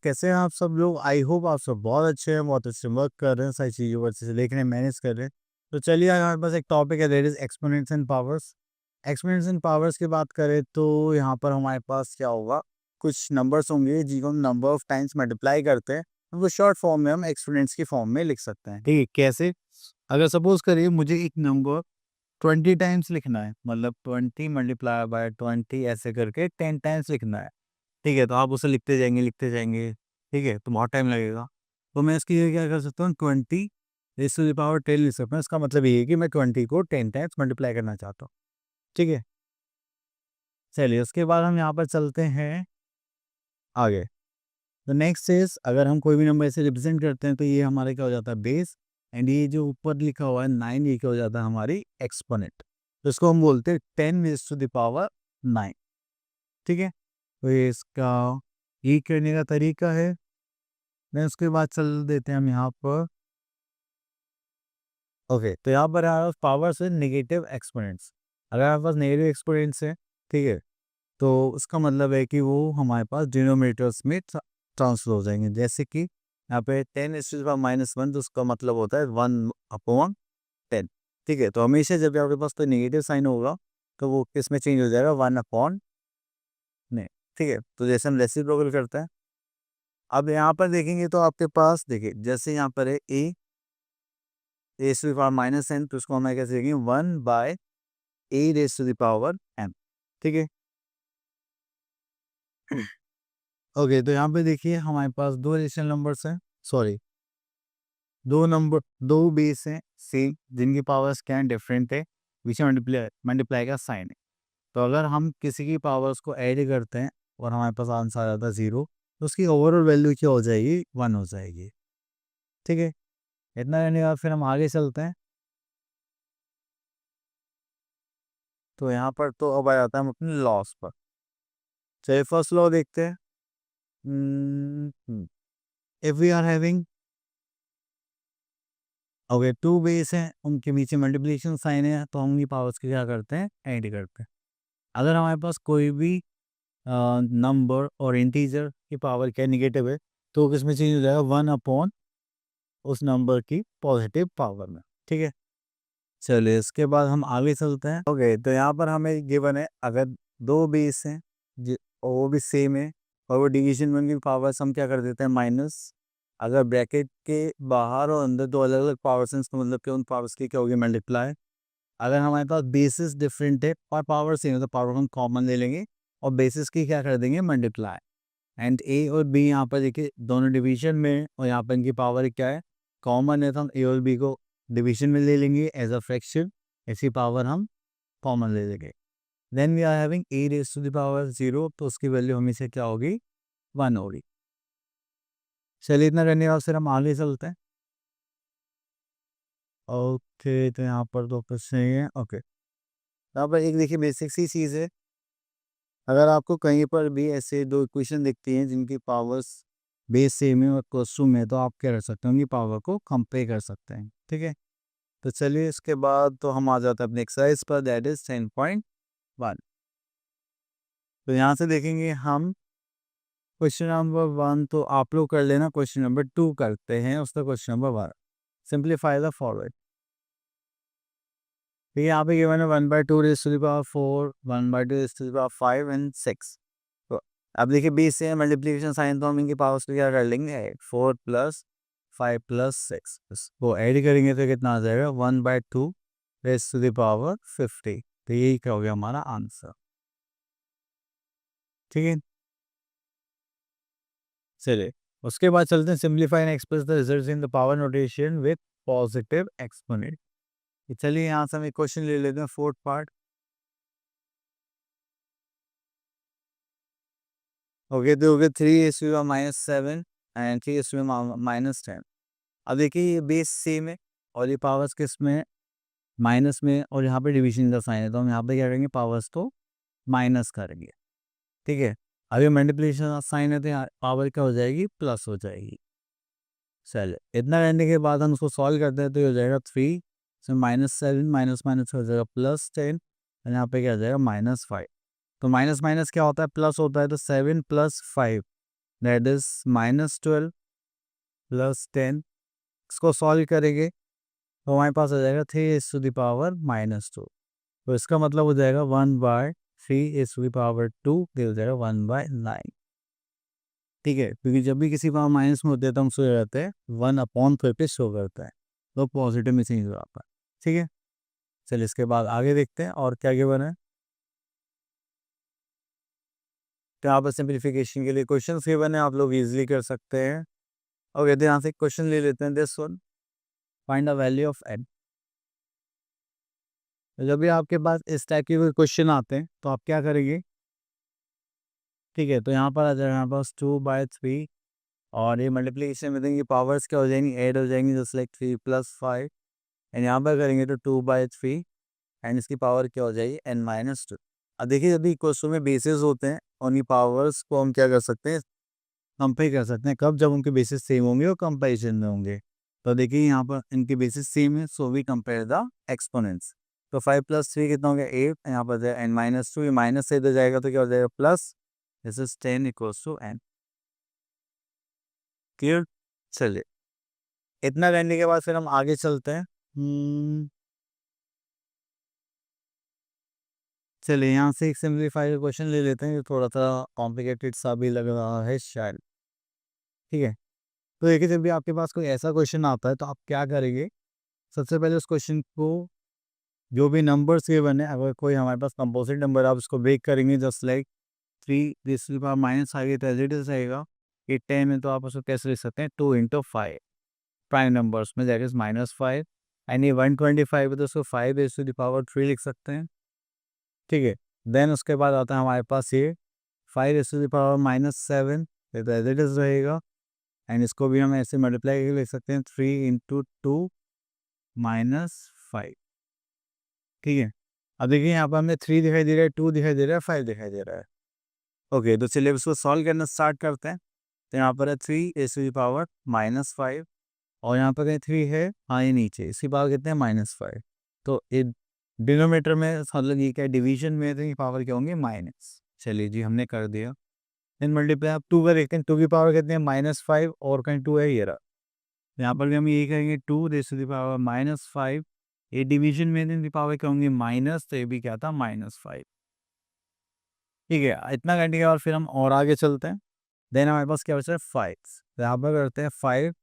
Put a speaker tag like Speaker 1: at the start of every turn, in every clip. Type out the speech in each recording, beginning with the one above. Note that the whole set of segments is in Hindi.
Speaker 1: कैसे हैं आप सब लोग? आई होप आप सब बहुत अच्छे हैं, बहुत अच्छे वर्क कर रहे हैं, सारी चीज़ों को अच्छे से देख रहे हैं, मैनेज कर रहे हैं। तो चलिए आज हमारे पास एक टॉपिक है that is exponents and powers. Exponents and powers की बात करें तो यहाँ पर हमारे पास क्या होगा, कुछ नंबर्स होंगे जिनको हम नंबर ऑफ टाइम्स मल्टीप्लाई करते हैं, वो शॉर्ट फॉर्म में हम एक्सपोनेंट्स की फॉर्म में लिख सकते हैं। ठीक है, कैसे? अगर सपोज़ करिए मुझे एक नंबर 20 टाइम्स लिखना है, मतलब 20 मल्टीप्लाई बाय 20 ऐसे करके 10 टाइम्स लिखना है। ठीक है, तो आप उसे लिखते जाएँगे, ठीक है? तो बहुत टाइम लगेगा। तो मैं इसकी जगह क्या कर सकता हूँ 20 रेज़ टू द पावर 10 लिख सकता हूँ। इसका मतलब ये है कि मैं 20 को 10 टाइम्स मल्टीप्लाई करना चाहता हूँ, ठीक है? चलिए उसके बाद हम यहाँ पर चलते हैं आगे। तो नेक्स्ट इज़ अगर हम कोई भी नंबर ऐसे रिप्रेज़ेंट करते हैं तो ये हमारा क्या हो जाता है बेस एंड ये जो ऊपर लिखा हुआ है 9 ये क्या हो जाता है हमारी एक्सपोनेंट। तो इसको हम बोलते हैं 10 रेज़ टू द पावर 9, ठीक है? तो ये इसका ये करने का तरीका है। देन उसके बाद चल देते हैं हम यहाँ पर ओके, तो यहाँ पर हमारे पास पावर से नेगेटिव एक्सपोनेंट्स। अगर हमारे पास नेगेटिव एक्सपोनेंट्स हैं, ठीक है, तो उसका मतलब है कि वो हमारे पास डिनोमिनेटर्स में ट्रांसफर हो जाएंगे। जैसे कि यहाँ पे 10 इज टू द पावर -1 तो उसका मतलब होता है 1/10, ठीक है। तो हमेशा जब भी आपके पास कोई नेगेटिव साइन होगा तो वो किस में चेंज हो जाएगा 1/, नहीं, ठीक है। तो जैसे हम रेसिप्रोकल करते हैं, अब यहाँ पर देखेंगे तो आपके पास देखिए जैसे यहाँ पर है raise to the power -n, तो उसको हम कैसे लिखेंगे 1/a raise to the power m, ठीक है। ओके, तो यहाँ पे देखिए हमारे पास 2 रेशनल नंबर्स हैं, सॉरी 2 बेस हैं सेम जिनकी पावर्स क्या है डिफरेंट है, पीछे मल्टीप्लाई का साइन है। तो अगर हम किसी की पावर्स को ऐड करते हैं और हमारे पास आंसर आ जाता है 0, तो उसकी ओवरऑल वैल्यू क्या हो जाएगी 1 हो जाएगी, ठीक है। इतना रहने के बाद फिर हम आगे चलते हैं। तो यहाँ पर तो अब आ जाता है हम अपने लॉस पर। चलिए फर्स्ट लॉ देखते हैं। If we are having okay 2 base हैं, उनके नीचे मल्टीप्लिकेशन साइन है, तो हम उनकी पावर्स की क्या करते हैं ऐड करते हैं। अगर हमारे पास कोई भी नंबर और इंटीजर की पावर क्या नेगेटिव है तो किसमें चेंज हो जाएगा 1/, उस नंबर की पॉजिटिव पावर में, ठीक है। चलिए इसके बाद हम आगे चलते हैं। ओके, तो यहाँ पर हमें गिवन है अगर 2 बेस हैं और वो भी सेम है और वो डिवीजन में उनकी पावर्स हम क्या कर देते हैं माइनस। अगर ब्रैकेट के बाहर और अंदर 2 अलग अलग पावर्स हैं, इसका मतलब कि उन पावर्स की क्या होगी मल्टीप्लाई। अगर हमारे पास बेसिस डिफरेंट है और पावर सेम है तो पावर हम कॉमन ले लेंगे और बेसिस की क्या कर देंगे मल्टीप्लाई। एंड ए और बी यहाँ पर देखिए दोनों डिवीजन में हैं और यहाँ पर इनकी पावर क्या है कॉमन है, तो हम ए और बी को डिवीजन में ले लेंगे एज अ फ्रैक्शन, ऐसी पावर हम कॉमन ले लेंगे। Then we are having a raise to the power 0, तो उसकी वैल्यू हमेशा क्या होगी 1 होगी। चलिए इतना करने के बाद फिर हम आगे चलते हैं। ओके, तो यहाँ पर तो कुछ नहीं है। ओके, यहाँ पर एक देखिए बेसिक सी चीज़ है, अगर आपको कहीं पर भी ऐसे 2 इक्वेशन दिखती हैं जिनकी पावर्स बेस सेम है और क्वेश्चन में, तो आप क्या कर सकते हैं उनकी पावर को कंपेयर कर सकते हैं, ठीक है। तो चलिए इसके बाद तो हम आ जाते हैं अपने एक्सरसाइज पर दैट इज 10.1। तो यहाँ से देखेंगे हम क्वेश्चन नंबर 1 तो आप लोग कर लेना, क्वेश्चन नंबर 2 करते हैं उसका question number 1। Simplify the forward. तो यहाँ पे गिवन है 1/2 raise to the power 4, 1/2 raise to the power 5 and 6। तो अब देखिए बेस से मल्टीप्लिकेशन साइन तो हम इनकी पावर्स को क्या कर लेंगे 4 + 5 + 6, वो ऐड करेंगे तो कितना आ जाएगा 1/2 रेज़ टू द पावर 50। तो यही क्या हो गया हमारा आंसर, ठीक है। चलिए उसके बाद चलते हैं simplify and express the results in the power notation with positive exponent. चलिए यहाँ से हम एक क्वेश्चन ले लेते हैं फोर्थ पार्ट। ओके, तो हो गया 3 - 7 एंड 3 - -10। अब देखिए ये बेस सेम है और ये पावर्स किस में है माइनस में, और यहाँ पे डिवीजन का साइन है, तो हम यहाँ पे क्या करेंगे पावर्स को माइनस करेंगे, ठीक है। अब ये मल्टीप्लिकेशन का साइन है तो यहाँ पावर क्या हो जाएगी प्लस हो जाएगी। चलिए इतना करने के बाद हम उसको सॉल्व करते हैं तो ये हो जाएगा 3 से -7 माइनस माइनस हो जाएगा +10 और यहाँ पे क्या हो जाएगा -5। तो माइनस माइनस क्या होता है प्लस होता है, तो 7 + 5 दैट इज -12 प्लस 10। इसको सॉल्व करेंगे तो हमारे पास आ जाएगा 3 to the power -2। तो इसका मतलब हो जाएगा 1/3 to the power 2, ये हो जाएगा 1/9। ठीक है, क्योंकि जब भी किसी पावर माइनस में होते हैं तो हम सोच रहते हैं 1/4 पे शो करता है, तो पॉजिटिव में चेंज हो जाता है। ठीक है, चलिए इसके बाद आगे देखते हैं और क्या गिवन है। तो यहाँ पर सिंप्लीफिकेशन के लिए क्वेश्चन गिवन है, आप लोग इजीली कर सकते हैं। और यदि यहाँ से क्वेश्चन ले लेते हैं, this one, find the value of n। जब भी आपके पास इस टाइप के कोई क्वेश्चन आते हैं तो आप क्या करेंगे, ठीक है, तो यहाँ पर आ जाएगा हमारे पास 2/3 और ये मल्टीप्लिकेशन में देंगे, पावर्स क्या हो जाएंगी, ऐड हो जाएंगी, जस्ट लाइक 3 + 5। एंड यहाँ पर करेंगे तो 2/3 एंड इसकी पावर क्या हो जाएगी, n-2। अब देखिए जब भी क्वेश्चन में बेसिस होते हैं उनकी पावर्स को हम क्या कर सकते हैं, कंपेयर कर सकते हैं। कब, जब उनके बेसिस सेम होंगे और कंपेरिजन में होंगे। तो देखिए यहाँ पर इनके बेसिस सेम है, so we compare the exponents. तो 5 + 3 कितना हो गया 8, यहाँ पर n-2, ये माइनस से इधर जाएगा तो क्या हो जाएगा plus, this is 10 = n। Clear, चलिए इतना करने के बाद फिर हम आगे चलते हैं। चलिए यहाँ से एक सिंप्लीफाई क्वेश्चन ले लेते हैं, जो थोड़ा सा कॉम्प्लिकेटेड सा भी लग रहा है शायद। ठीक है, तो देखिए जब भी आपके पास कोई ऐसा क्वेश्चन आता है तो आप क्या करेंगे, सबसे पहले उस क्वेश्चन को जो भी नंबर्स के बने, अगर कोई हमारे पास कंपोजिट नंबर आप उसको ब्रेक करेंगे, just like 3 as it is रहेगा। ये 10 है तो आप उसको कैसे लिख सकते हैं, 2 × 5 प्राइम नंबर्स में, दैट इज -5। एंड ये 125 है तो उसको 5 raised to the power 3 लिख सकते हैं। ठीक है, देन उसके बाद आता है हमारे पास ये 5 raised to the power -7, ये तो एज इट इज रहेगा। एंड इसको भी हम ऐसे मल्टीप्लाई करके लिख सकते हैं, 3 × 2 -5। ठीक है, अब देखिए यहाँ पर हमें 3 दिखाई दे रहा है, 2 दिखाई दे रहा है, 5 दिखाई दे रहा है। ओके, तो चलिए अब इसको सॉल्व करना स्टार्ट करते हैं। तो यहाँ पर है 3 raised to the power -5 और यहाँ पर कहीं 3 है, हाँ ये नीचे, इसकी पावर कितने हैं, -5। तो ये डिनोमीटर में मतलब ये क्या डिवीजन में, तो ये पावर क्या होंगे, माइनस। चलिए जी हमने कर दिया। देन मल्टीप्लाई आप 2 का देखते हैं, 2 की पावर कितने हैं, -5 और कहीं 2 है, ये रहा। यहाँ पर भी हम यही करेंगे, 2 raised to the power -5। ये डिवीजन में इनकी पावर क्या होंगे, माइनस, तो ये भी क्या था, -5। ठीक है, इतना करने के बाद फिर हम और आगे चलते हैं। देन हमारे पास क्या बचा है, 5। तो यहाँ पर करते हैं 5,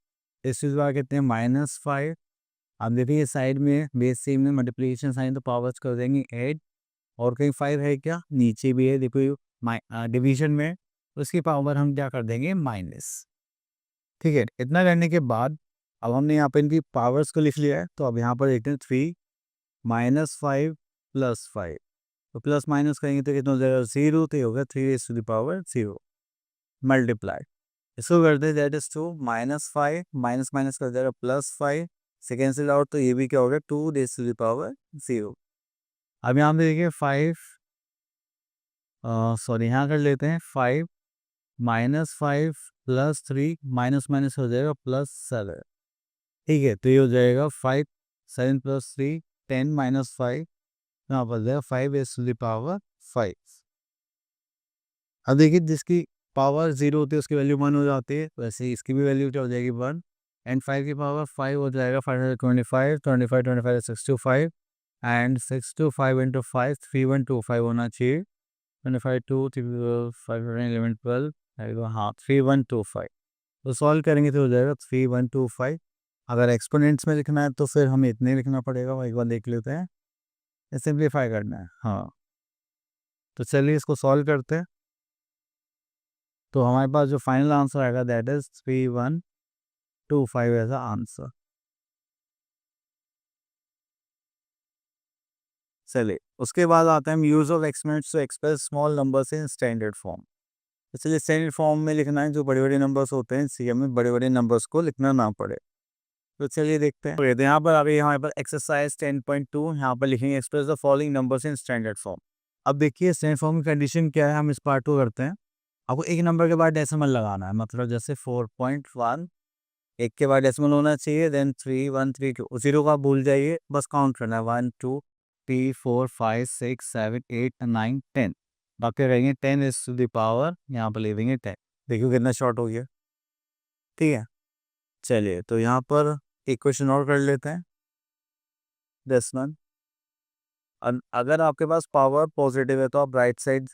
Speaker 1: इस चीज़ का कितने हैं, -5। अब देखिए साइड में बेस सेम में मल्टीप्लिकेशन साइन, तो पावर्स कर देंगे 8 और कहीं 5 है क्या, नीचे भी है, देखो डिवीजन में, तो इसकी पावर हम क्या कर देंगे, माइनस। ठीक है, इतना करने के बाद अब हमने यहाँ पे इनकी पावर्स को लिख लिया है, तो अब यहाँ पर देखते हैं 3 -5 + 5। तो प्लस माइनस करेंगे तो कितना हो जाएगा, 0, तो ये होगा 3 raised to the power 0 multiply. इसको करते हैं, दैट इज 2 -5 माइनस माइनस कर जाएगा +5, से कैंसिल आउट, तो ये भी क्या होगा, 2 raised to the power 0। अब यहाँ पे देखिए 5, सॉरी यहाँ कर लेते हैं 5 -5 + 3 माइनस माइनस हो जाएगा +7। ठीक है, तो ये हो जाएगा 5, 7 + 3 10 -5, यहाँ पर जाएगा 5 raised to the power 5। अब देखिए जिसकी पावर 0 होती है उसकी वैल्यू 1 हो जाती है, वैसे ही इसकी भी वैल्यू क्या हो जाएगी, 1। एंड 5 की पावर 5 हो जाएगा 525, 25 25 65 एंड 65 × 5 3125 होना चाहिए। 25 2 3 5 11 12, हाँ 3125। तो सॉल्व करेंगे तो हो जाएगा 3125। अगर एक्सपोनेंट्स में लिखना है तो फिर हमें इतने लिखना पड़ेगा, वो एक बार देख लेते हैं, सिंप्लीफाई करना है। हाँ, तो चलिए इसको सॉल्व करते हैं। तो हमारे पास जो फाइनल आंसर आएगा that is 3125 as a answer. चलिए उसके बाद आता है use of exponents to express small numbers in standard form. तो चलिए स्टैंडर्ड फॉर्म में लिखना है, जो बड़े बड़े नंबर्स होते हैं सीएम में बड़े बड़े नंबर्स को लिखना ना पड़े। तो चलिए देखते हैं। तो यहाँ पर अभी हमारे पास एक्सरसाइज 10.2, यहाँ पर लिखेंगे express the following numbers in standard form. अब देखिए स्टैंडर्ड फॉर्म की कंडीशन क्या है, हम इस पार्ट को करते हैं। आपको एक नंबर के बाद डेसिमल लगाना है, मतलब जैसे 4.1, एक के बाद डेसिमल होना चाहिए, देन 3 1 3 2, 0 का भूल जाइए, बस काउंट करना है 1 2 3 4 5 6 7 8 9 10। बाकी रहेंगे 10 raised to the power, यहाँ पर ले देंगे 10। देखियो कितना शॉर्ट हो गया। ठीक है, चलिए तो यहाँ पर एक क्वेश्चन और कर लेते हैं। दिस वन, अगर आपके पास पावर पॉजिटिव है तो आप राइट साइड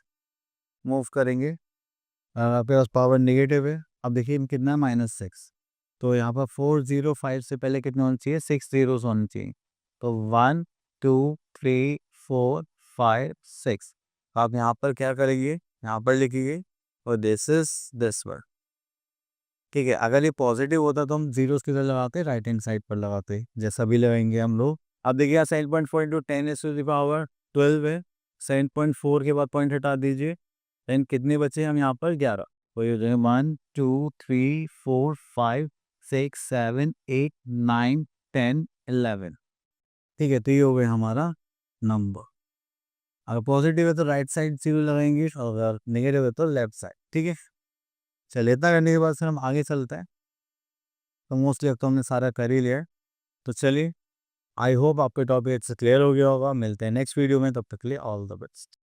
Speaker 1: मूव करेंगे, अगर आपके पास पावर नेगेटिव है, अब देखिए कितना है, -6, तो यहाँ पर 405 से पहले कितने होने चाहिए, 6 zeros होने चाहिए। तो 1 2 3 4 5 6, आप यहाँ पर क्या करेंगे, यहाँ पर लिखिए और दिस इज दिस वर्ड। ठीक है, अगर ये पॉजिटिव होता तो हम जीरोस किधर लगाते, राइट हैंड साइड पर लगाते, जैसा भी लगाएंगे हम लोग। अब देखिए यहाँ 7.4 इंटू 10⁻12 है, 7.4 के बाद पॉइंट हटा दीजिए, देन कितने बचे हम यहाँ पर, 11। तो ये 1 2 3 4 5 6 7 8 9 10 11। ठीक है, तो ये हो गया हमारा नंबर। अगर पॉजिटिव है तो राइट साइड जीरो लगाएंगे, और अगर नेगेटिव है तो लेफ्ट साइड। ठीक है, चलिए इतना करने के बाद फिर हम आगे चलते हैं। तो मोस्टली अब तो हमने सारा कर ही लिया है। तो चलिए, आई होप आपके टॉपिक से क्लियर हो गया होगा। मिलते हैं नेक्स्ट वीडियो में, तब तक के लिए ऑल द बेस्ट।